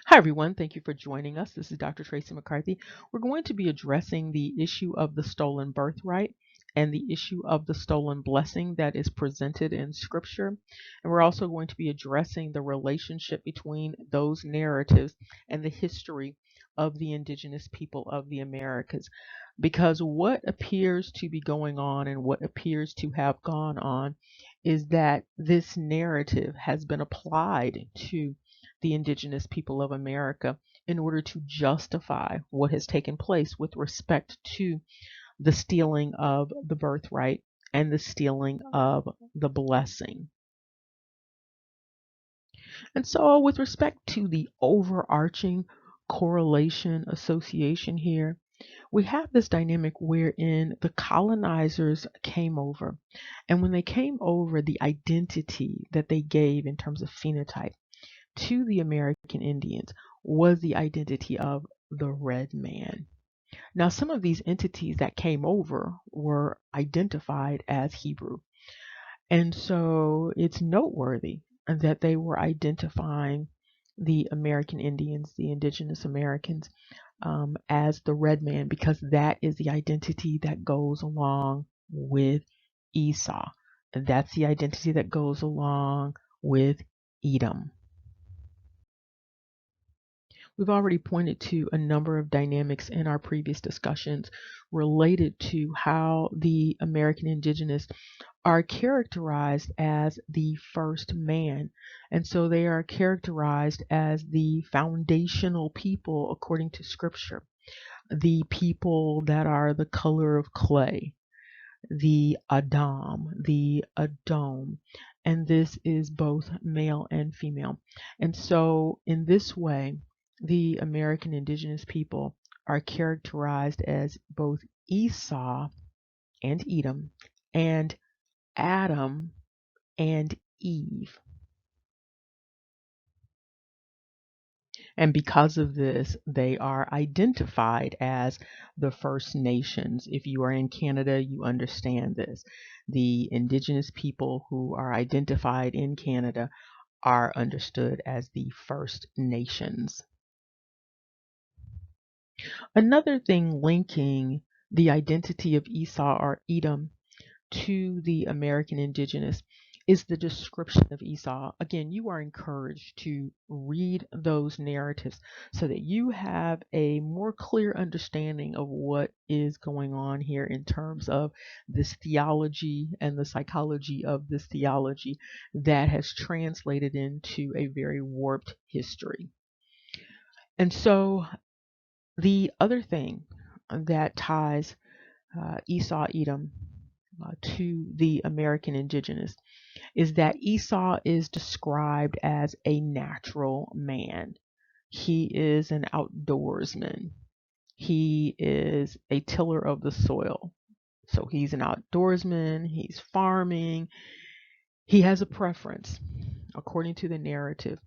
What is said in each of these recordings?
Hi, everyone. Thank you for joining us. This is Dr. Tracy McCarthy. We're going to be addressing the issue of the stolen birthright and the issue of the stolen blessing that is presented in Scripture. And we're also going to be addressing the relationship between those narratives and the history of the indigenous people of the Americas. Because what appears to be going on and what appears to have gone on is that this narrative has been applied to the indigenous people of America in order to justify what has taken place with respect to the stealing of the birthright and the stealing of the blessing. And so, with respect to the overarching correlation association here, we have this dynamic wherein the colonizers came over. And when they came over, the identity that they gave in terms of phenotype to the American Indians was the identity of the red man. Now, some of these entities that came over were identified as Hebrew. And so it's noteworthy that they were identifying the American Indians, the indigenous Americans, as the red man, because that is the identity that goes along with Esau. And that's the identity that goes along with Edom. We've already pointed to a number of dynamics in our previous discussions related to how the American indigenous are characterized as the first man. And so they are characterized as the foundational people according to Scripture, the people that are the color of clay, the Adam, the Adom. And this is both male and female. And so in this way, the American indigenous people are characterized as both Esau and Edom and Adam and Eve. And because of this, they are identified as the First Nations. If you are in Canada, you understand this. The Indigenous people who are identified in Canada are understood as the First Nations. Another thing linking the identity of Esau or Edom to the American indigenous is the description of Esau. Again, you are encouraged to read those narratives so that you have a more clear understanding of what is going on here in terms of this theology and the psychology of this theology that has translated into a very warped history. And so the other thing that ties Esau Edom to the American indigenous is that Esau is described as a natural man. He is an outdoorsman. He is a tiller of the soil. So he's an outdoorsman, he's farming. He has a preference, according to the narrative,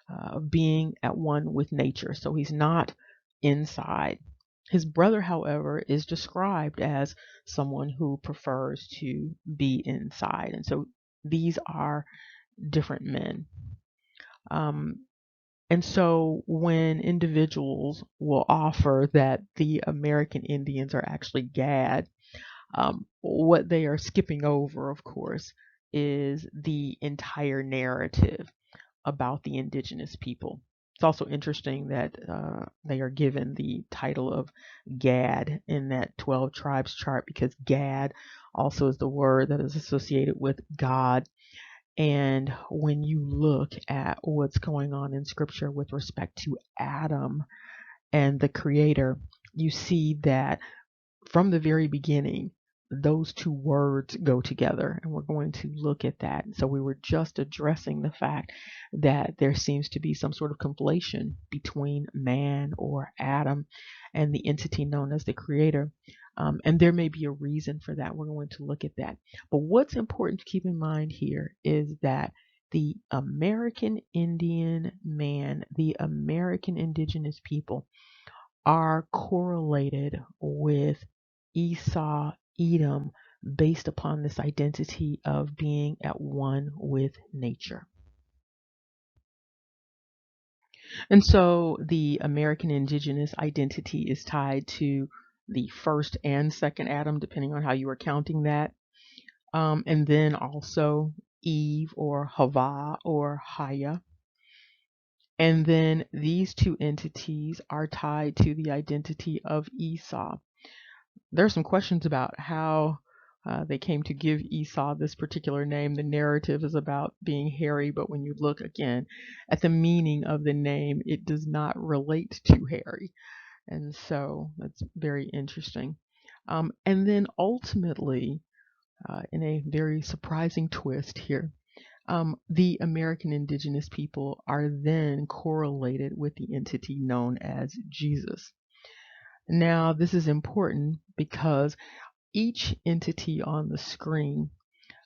of being at one with nature. So he's not inside. His brother, however, is described as someone who prefers to be inside. And so these are different men. And so when individuals will offer that the American Indians are actually Gad, what they are skipping over, of course, is the entire narrative about the indigenous people. It's also interesting that they are given the title of Gad in that 12 tribes chart because Gad also is the word that is associated with God. And when you look at what's going on in Scripture with respect to Adam and the Creator, you see that from the very beginning, those two words go together, and we're going to look at that. So we were just addressing the fact that there seems to be some sort of conflation between man or Adam and the entity known as the Creator. And there may be a reason for that. We're going to look at that. But what's important to keep in mind here is that the American Indian man, the American indigenous people are correlated with Esau, Edom, based upon this identity of being at one with nature. And so the American indigenous identity is tied to the first and second Adam, depending on how you are counting that. And then also Eve or Hava or Haya. And then these two entities are tied to the identity of Esau. There are some questions about how they came to give Esau this particular name. The narrative is about being hairy, but when you look again at the meaning of the name, it does not relate to hairy. And so that's very interesting. And then ultimately, in a very surprising twist here, the American indigenous people are then correlated with the entity known as Jesus. Now, this is important because each entity on the screen,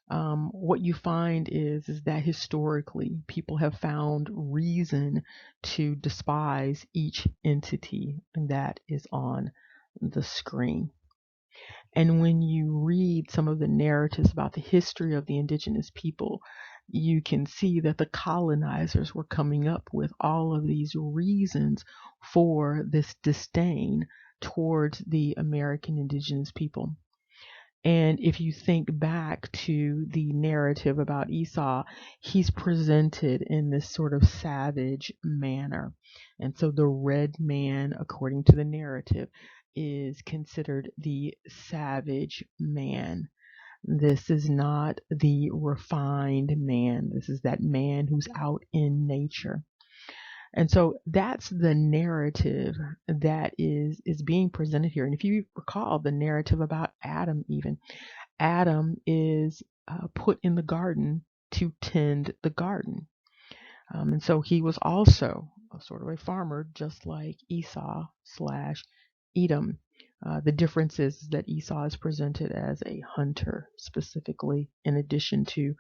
what you find is that historically people have found reason to despise each entity that is on the screen. And when you read some of the narratives about the history of the indigenous people, you can see that the colonizers were coming up with all of these reasons for this disdain towards the American indigenous people. And if you think back to the narrative about Esau, he's presented in this sort of savage manner. And so the red man, according to the narrative, is considered the savage man. This is not the refined man. This is that man who's out in nature. And so that's the narrative that is being presented here. And if you recall the narrative about Adam, even Adam is put in the garden to tend the garden. And so he was also a sort of a farmer, just like Esau slash Edom. The difference is that Esau is presented as a hunter specifically, in addition to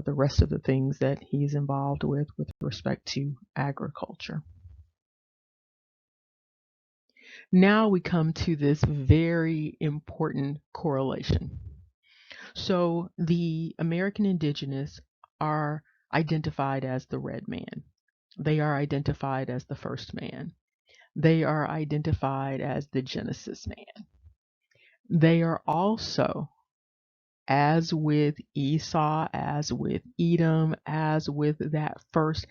the rest of the things that he's involved with respect to agriculture. Now we come to this very important correlation. So the American indigenous are identified as the red man. They are identified as the first man. They are identified as the Genesis man. They are also, as with Esau, as with Edom, as with that first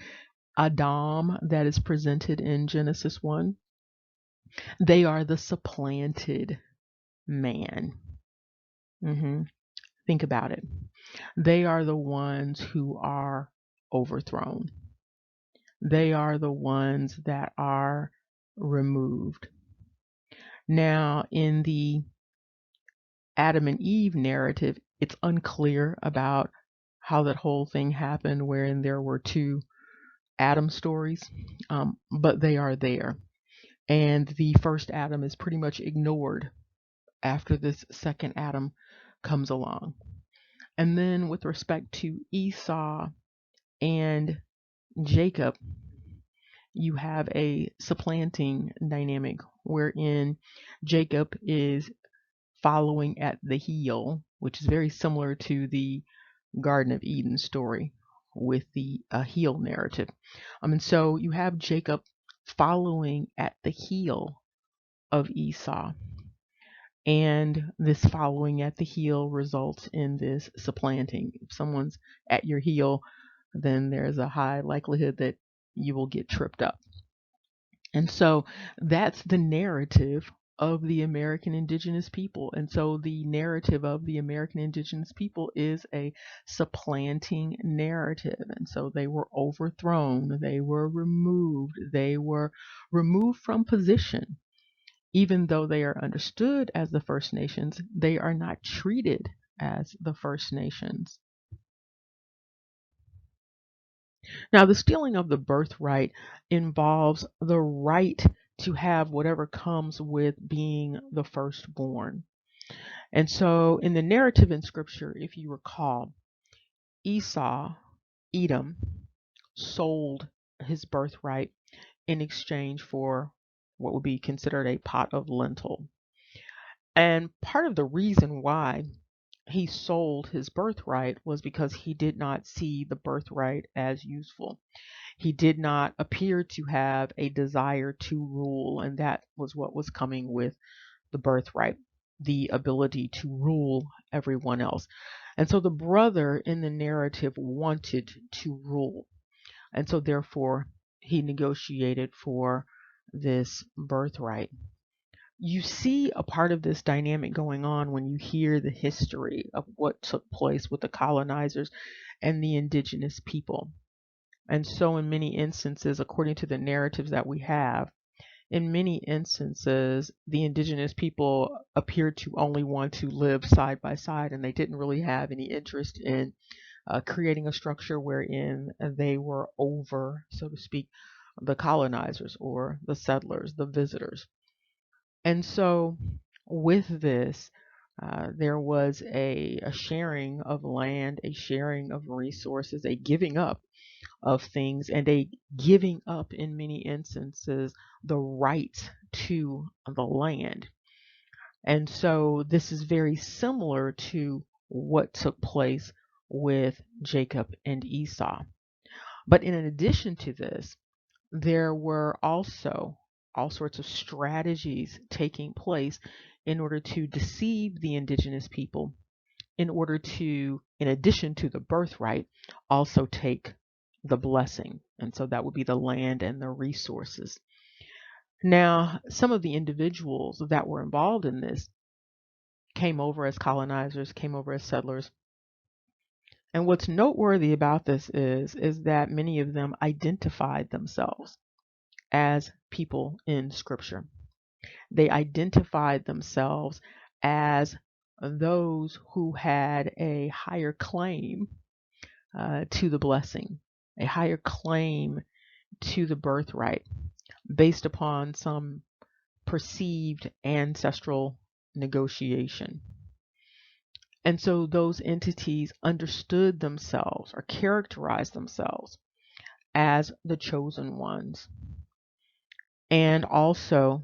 Adam that is presented in Genesis 1, they are the supplanted man. Think about it. They are the ones who are overthrown. They are the ones that are removed. Now, in the Adam and Eve narrative, it's unclear about how that whole thing happened, wherein there were two Adam stories, but they are there. And the first Adam is pretty much ignored after this second Adam comes along. And then with respect to Esau and Jacob, you have a supplanting dynamic wherein Jacob is following at the heel, which is very similar to the Garden of Eden story with the heel narrative. And so you have Jacob following at the heel of Esau. And this following at the heel results in this supplanting. If someone's at your heel, then there's a high likelihood that you will get tripped up. And so that's the narrative of the American indigenous people. And so the narrative of the American indigenous people is a supplanting narrative. And so they were overthrown, they were removed from position. Even though they are understood as the First Nations, they are not treated as the First Nations. Now, the stealing of the birthright involves the right to have whatever comes with being the firstborn. And so, in the narrative in Scripture, if you recall, Esau Edom sold his birthright in exchange for what would be considered a pot of lentil. And part of the reason why he sold his birthright was because he did not see the birthright as useful. He did not appear to have a desire to rule, and that was what was coming with the birthright, the ability to rule everyone else. And so the brother in the narrative wanted to rule. And so therefore he negotiated for this birthright. You see a part of this dynamic going on when you hear the history of what took place with the colonizers and the indigenous people. And so, in many instances, according to the narratives that we have, in many instances, the indigenous people appeared to only want to live side by side, and they didn't really have any interest in creating a structure wherein they were over, so to speak, the colonizers or the settlers, the visitors. And so, with this, there was a sharing of land, a sharing of resources, a giving up of things, and a giving up, in many instances, the right to the land. And so, this is very similar to what took place with Jacob and Esau. But in addition to this, there were also all sorts of strategies taking place in order to deceive the indigenous people, in order to, in addition to the birthright, also take the blessing. And so that would be the land and the resources. Now, some of the individuals that were involved in this came over as colonizers, came over as settlers. And what's noteworthy about this is that many of them identified themselves as people in Scripture. They identified themselves as those who had a higher claim to the blessing, a higher claim to the birthright, based upon some perceived ancestral negotiation. And so those entities understood themselves or characterized themselves as the chosen ones, and also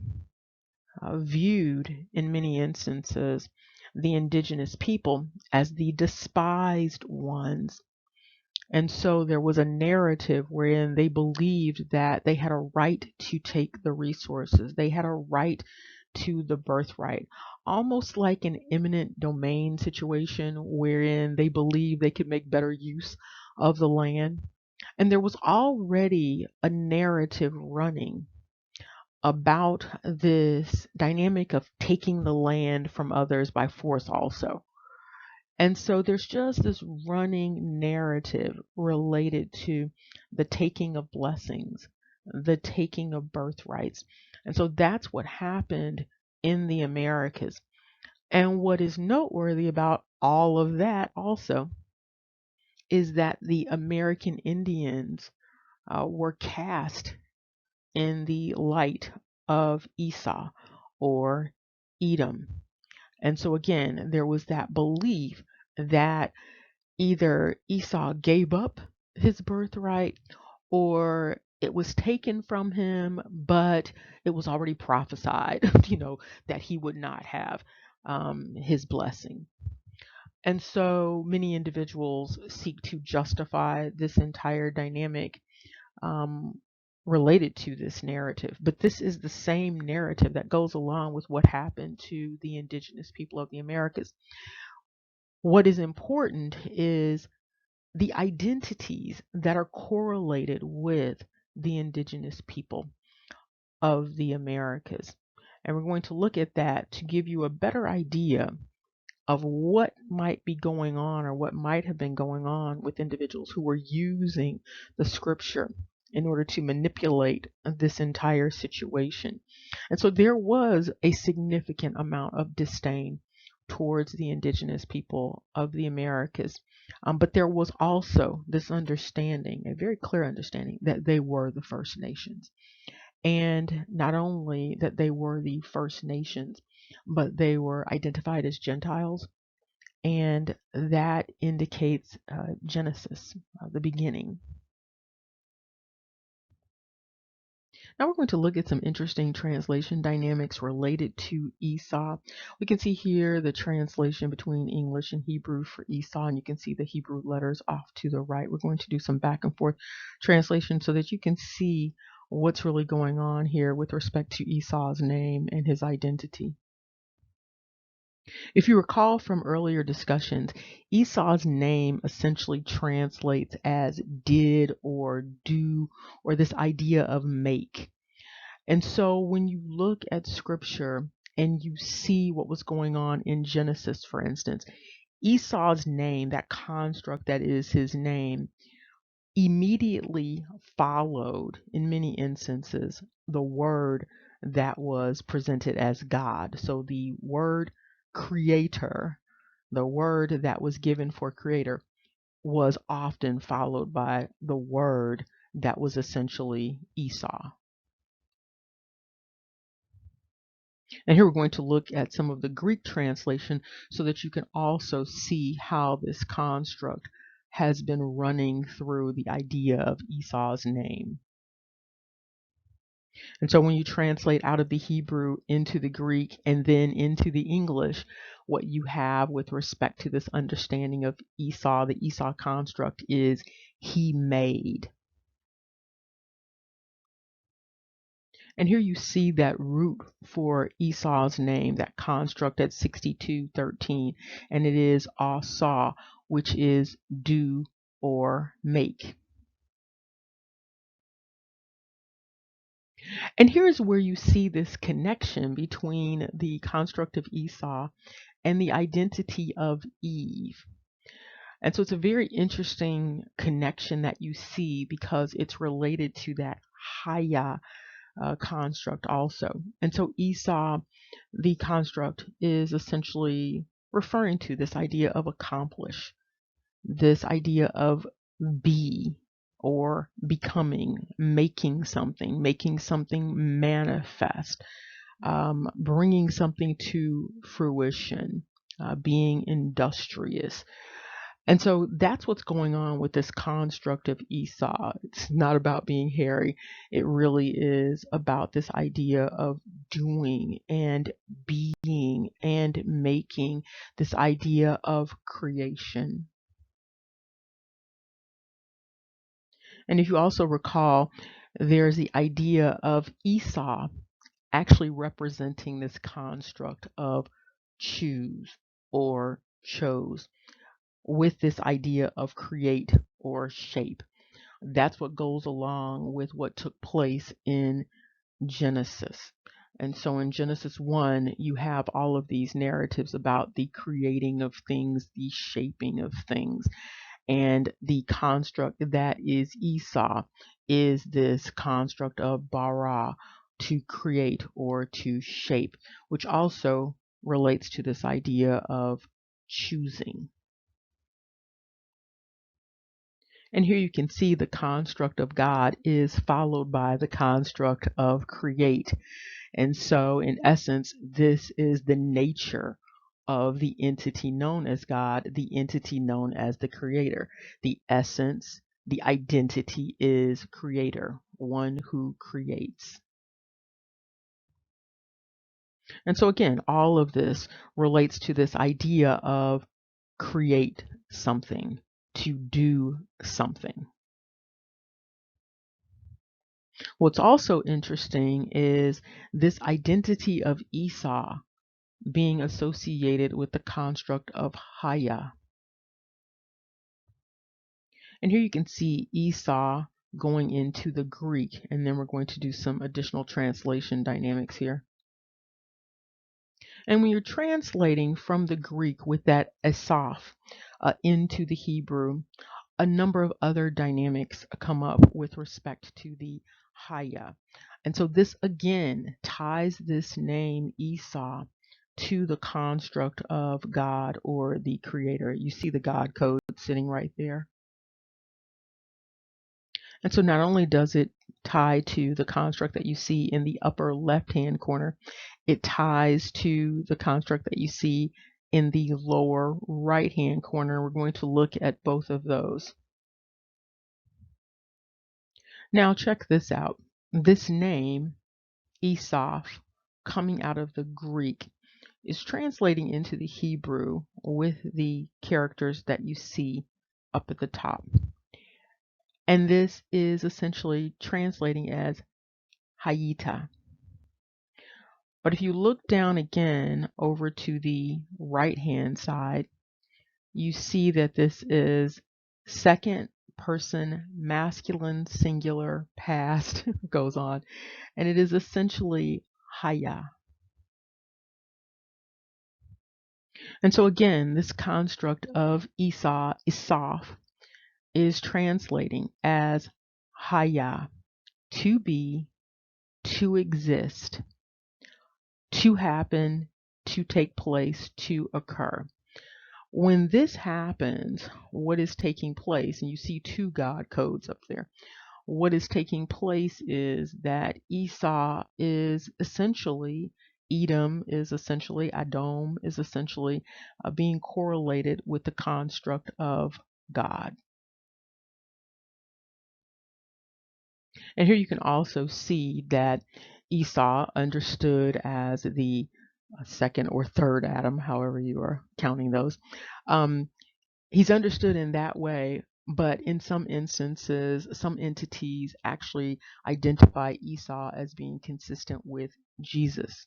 viewed, in many instances, the indigenous people as the despised ones. And so there was a narrative wherein they believed that they had a right to take the resources, they had a right to the birthright, almost like an eminent domain situation wherein they believed they could make better use of the land. And there was already a narrative running about this dynamic of taking the land from others by force also. And so there's just this running narrative related to the taking of blessings, the taking of birthrights. And so that's what happened in the Americas. And what is noteworthy about all of that also is that the American Indians were cast in the light of Esau or Edom. And so again, there was that belief that either Esau gave up his birthright or it was taken from him, but it was already prophesied, that he would not have his blessing. And so many individuals seek to justify this entire dynamic um, related to this narrative. But this is the same narrative that goes along with what happened to the indigenous people of the Americas. What is important is the identities that are correlated with the indigenous people of the Americas. And we're going to look at that to give you a better idea of what might be going on or what might have been going on with individuals who were using the scripture in order to manipulate this entire situation. And so there was a significant amount of disdain towards the indigenous people of the Americas. But there was also this understanding, a very clear understanding, that they were the First Nations. And not only that they were the First Nations, but they were identified as Gentiles and that indicates Genesis, the beginning. Now we're going to look at some interesting translation dynamics related to Esau. We can see here the translation between English and Hebrew for Esau, and you can see the Hebrew letters off to the right. We're going to do some back and forth translation so that you can see what's really going on here with respect to Esau's name and his identity. If you recall from earlier discussions, Esau's name essentially translates as did or do, or this idea of make. And so when you look at scripture and you see what was going on in Genesis, for instance, Esau's name, that construct that is his name, immediately followed, in many instances, the word that was presented as God. So the word creator, the word that was given for creator, was often followed by the word that was essentially Esau. And here we're going to look at some of the Greek translation so that you can also see how this construct has been running through the idea of Esau's name. And so when you translate out of the Hebrew into the Greek and then into the English, what you have with respect to this understanding of Esau, the Esau construct, is he made. And here you see that root for Esau's name, that construct at 62:13, and it is asa, which is do or make. And here's where you see this connection between the construct of Esau and the identity of Eve. And so it's a very interesting connection that you see because it's related to that Haya construct also. And so Esau, the construct, is essentially referring to this idea of accomplish, this idea of be or becoming, making something manifest, bringing something to fruition, being industrious. And so that's what's going on with this construct of Esau. It's not about being hairy. It really is about this idea of doing and being and making, this idea of creation. And if you also recall, there's the idea of Esau actually representing this construct of choose or chose, with this idea of create or shape. That's what goes along with what took place in Genesis. And so in Genesis 1, you have all of these narratives about the creating of things, the shaping of things. And the construct that is Esau is this construct of bara, to create or to shape, which also relates to this idea of choosing. And here you can see the construct of God is followed by the construct of create. And so, in essence, this is the nature of the entity known as God, the entity known as the creator. The essence, the identity is creator, one who creates. And so, again, all of this relates to this idea of create something, to do something. What's also interesting is this identity of Esau being associated with the construct of Haya. And here you can see Esau going into the Greek, and then we're going to do some additional translation dynamics here. And when you're translating from the Greek with that Asaph into the Hebrew, a number of other dynamics come up with respect to the Haya. And so this again ties this name Esau to the construct of God or the creator. You see the God code sitting right there. And so not only does it tie to the construct that you see in the upper left-hand corner, it ties to the construct that you see in the lower right-hand corner. We're going to look at both of those. Now check this out. This name, Esau, coming out of the Greek, is translating into the Hebrew with the characters that you see up at the top. And this is essentially translating as Hayita. But if you look down again over to the right-hand side, you see that this is second person masculine singular past goes on, and it is essentially Haya. And so again, this construct of Esau, Isaf, is translating as Haya, to be, to exist, to happen, to take place, to occur. When this happens, what is taking place, and you see two God codes up there, what is taking place is that Esau is essentially, Edom is essentially, Adom is essentially being correlated with the construct of God. And here you can also see that Esau, understood as the second or third Adam, however you are counting those, he's understood in that way, but in some instances, some entities actually identify Esau as being consistent with Jesus.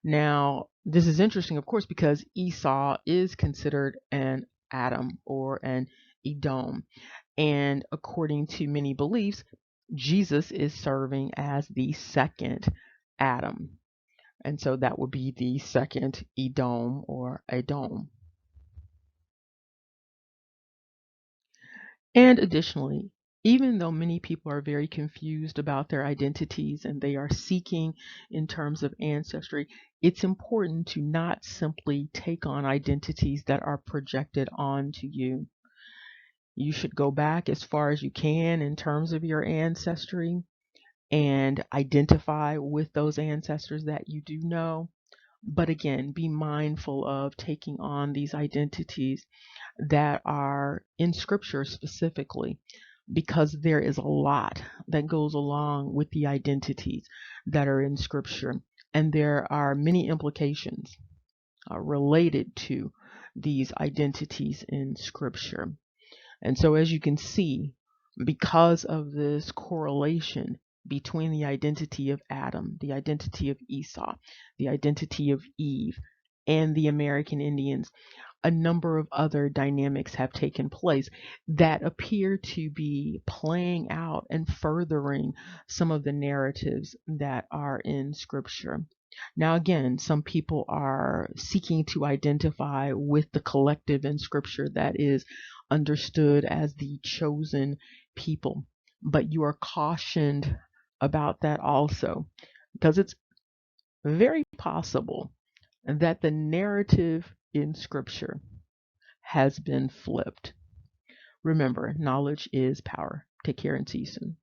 Now, this is interesting, of course, because Esau is considered an Adam or an Edom. And according to many beliefs, Jesus is serving as the second Adam. And so that would be the second Edom or Edom. And additionally, even though many people are very confused about their identities and they are seeking in terms of ancestry, it's important to not simply take on identities that are projected onto you. You should go back as far as you can in terms of your ancestry and identify with those ancestors that you do know. But again, be mindful of taking on these identities that are in scripture specifically, because there is a lot that goes along with the identities that are in scripture. And there are many implications related to these identities in scripture. And so, as you can see, because of this correlation between the identity of Adam, the identity of Esau, the identity of Eve, and the American Indians, a number of other dynamics have taken place that appear to be playing out and furthering some of the narratives that are in scripture. Now, again, some people are seeking to identify with the collective in scripture that is understood as the chosen people, but you are cautioned about that also, because it's very possible that the narrative in scripture has been flipped. Remember, knowledge is power. Take care and see you soon.